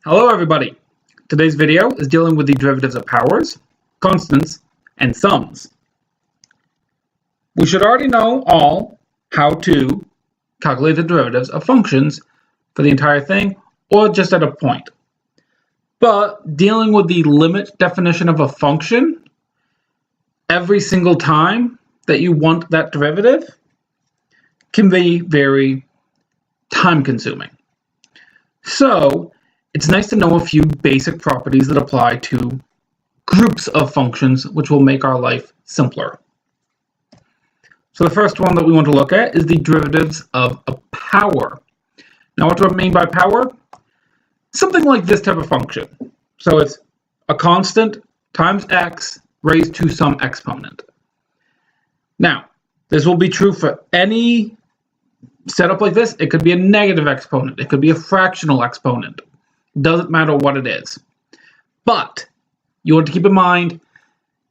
Hello everybody! Today's video is dealing with the derivatives of powers, constants, and sums. We should already know all how to calculate the derivatives of functions for the entire thing or just at a point. But dealing with the limit definition of a function every single time that you want that derivative can be very time consuming. So it's nice to know a few basic properties that apply to groups of functions, which will make our life simpler. So the first one that we want to look at is the derivatives of a power. Now, what do I mean by power? Something like this type of function. So it's a constant times x raised to some exponent. Now, this will be true for any setup like this. It could be a negative exponent. It could be a fractional exponent. Doesn't matter what it is. But you want to keep in mind,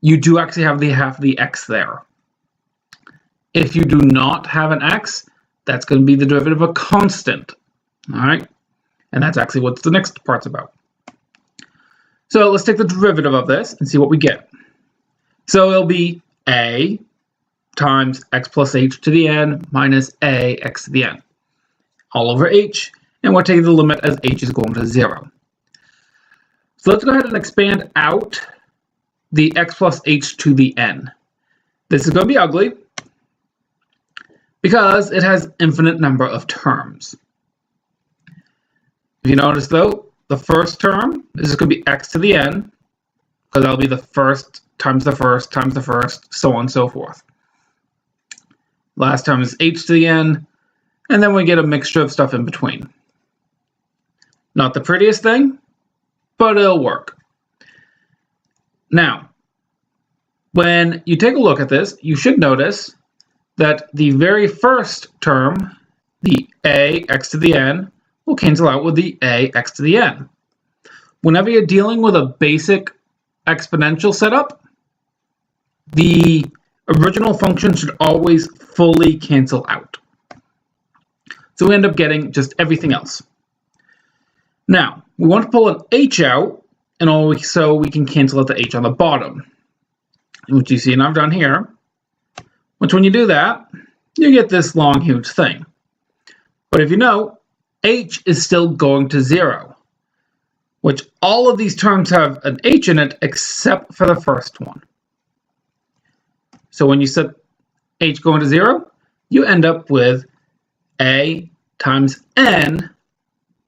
you do actually have the x there. If you do not have an x, that's going to be the derivative of a constant. All right? And that's actually what the next part's about. So let's take the derivative of this and see what we get. So it'll be a times x plus h to the n minus a x to the n all over h. And we're taking the limit as h is going to 0. So let's go ahead and expand out the x plus h to the n. This is going to be ugly because it has infinite number of terms. If you notice though, the first term is going to be x to the n, because that'll be the first times the first times the first, so on and so forth. Last term is h to the n, and then we get a mixture of stuff in between. Not the prettiest thing, but it'll work. Now, when you take a look at this, you should notice that the very first term, the a x to the n, will cancel out with the a x to the n. Whenever you're dealing with a basic exponential setup, the original function should always fully cancel out. So we end up getting just everything else. Now, we want to pull an h out, and so we can cancel out the h on the bottom, which you see I've done here. Which when you do that, you get this long, huge thing. But if you know, h is still going to 0, which all of these terms have an h in it except for the first one. So when you set h going to 0, you end up with a times n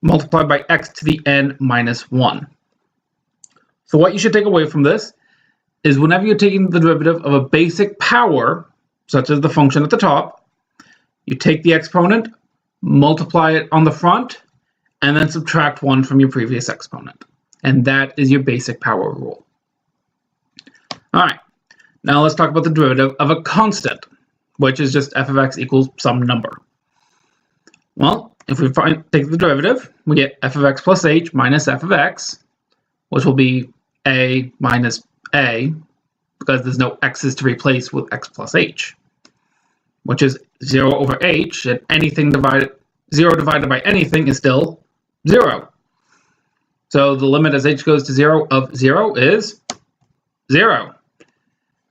multiplied by x to the n minus 1. So what you should take away from this is whenever you're taking the derivative of a basic power, such as the function at the top, you take the exponent, multiply it on the front, and then subtract 1 from your previous exponent. And that is your basic power rule. All right, now let's talk about the derivative of a constant, which is just f of x equals some number. Well, if we take the derivative, we get f of x plus h minus f of x, which will be a minus a, because there's no x's to replace with x plus h, which is 0 over h, and 0 divided by anything is still 0. So the limit as h goes to 0 of 0 is 0.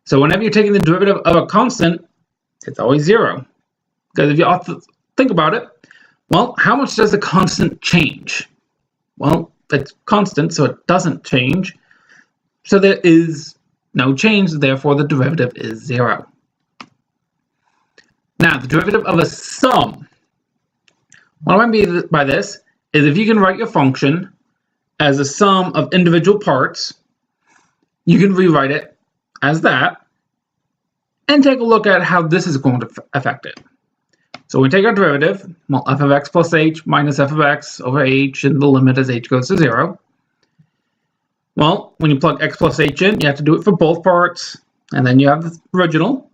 So whenever you're taking the derivative of a constant, it's always 0. Because if you think about it, well, how much does the constant change? Well, it's constant, so it doesn't change. So there is no change, therefore the derivative is 0. Now, the derivative of a sum. What I mean by this is if you can write your function as a sum of individual parts, you can rewrite it as that, and take a look at how this is going to affect it. So we take our derivative, well, f of x plus h minus f of x over h, and the limit as h goes to 0. Well, when you plug x plus h in, you have to do it for both parts, and then you have the original,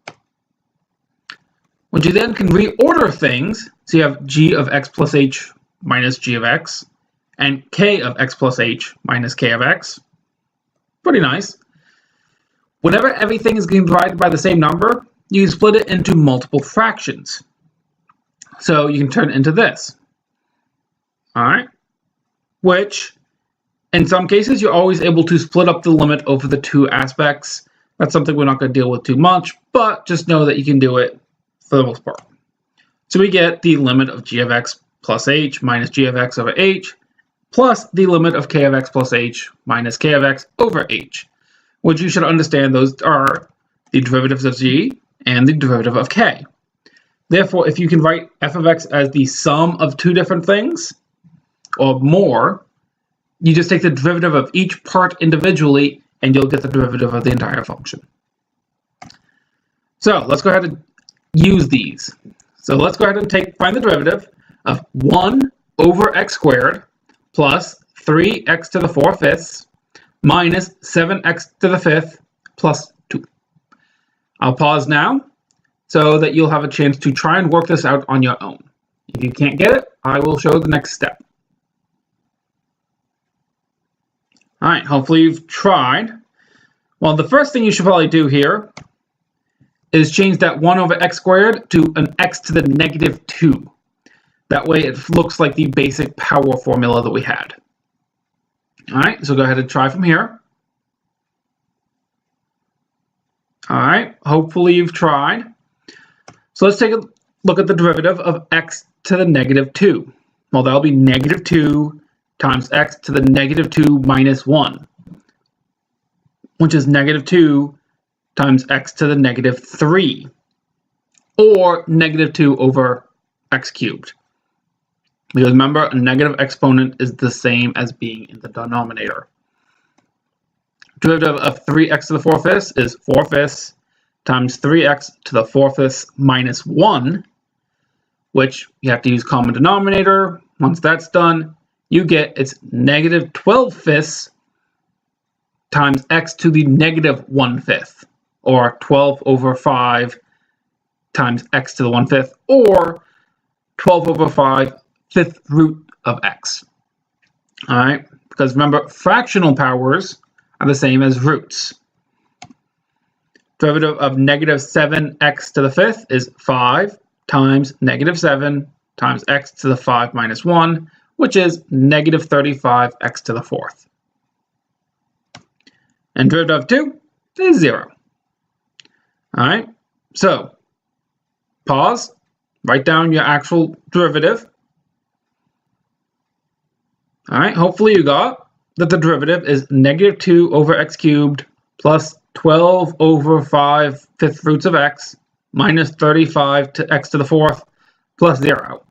which you then can reorder things. So you have g of x plus h minus g of x, and k of x plus h minus k of x. Pretty nice. Whenever everything is getting divided by the same number, you can split it into multiple fractions. So you can turn it into this. All right, which In some cases, you're always able to split up the limit over the two aspects. That's something we're not going to deal with too much, but just know that you can do it for the most part. So we get the limit of g of x plus h minus g of x over h plus the limit of k of x plus h minus k of x over h, which you should understand those are the derivatives of g and the derivative of k. Therefore, if you can write f of x as the sum of two different things or more, you just take the derivative of each part individually and you'll get the derivative of the entire function. So let's go ahead and use these. So let's go ahead and find the derivative of 1 over x squared plus 3x to the 4/5 minus 7x to the 5th plus 2. I'll pause now so that you'll have a chance to try and work this out on your own. If you can't get it, I will show the next step. All right, hopefully you've tried. Well, the first thing you should probably do here is change that 1 over x squared to an x to the negative 2. That way it looks like the basic power formula that we had. All right, so go ahead and try from here. All right, hopefully you've tried. So let's take a look at the derivative of x to the negative 2. Well, that'll be negative 2 times x to the negative 2 minus 1, which is negative 2 times x to the negative 3, or negative 2 over x cubed. Because remember, a negative exponent is the same as being in the denominator. Derivative of 3x to the 4/5 is 4/5 times 3x to the 4/5 minus 1, which you have to use common denominator. Once that's done, you get it's negative 12/5 times x to the negative 1/5, or 12 over 5 times x to the 1/5, or 12 over 5 fifth root of x. All right, because remember, fractional powers are the same as roots. Derivative of negative 7x to the 5th is 5 times negative 7 times x to the 5 minus 1, which is negative 35x to the 4th. And derivative of 2 is 0. All right, so pause, write down your actual derivative. All right, hopefully you got that the derivative is negative 2 over x cubed plus 12 over 5 fifth roots of x minus 35 to x to the 4th plus 0.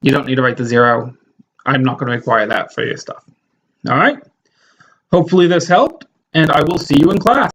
You don't need to write the 0. I'm not going to require that for your stuff. All right, hopefully this helped, and I will see you in class.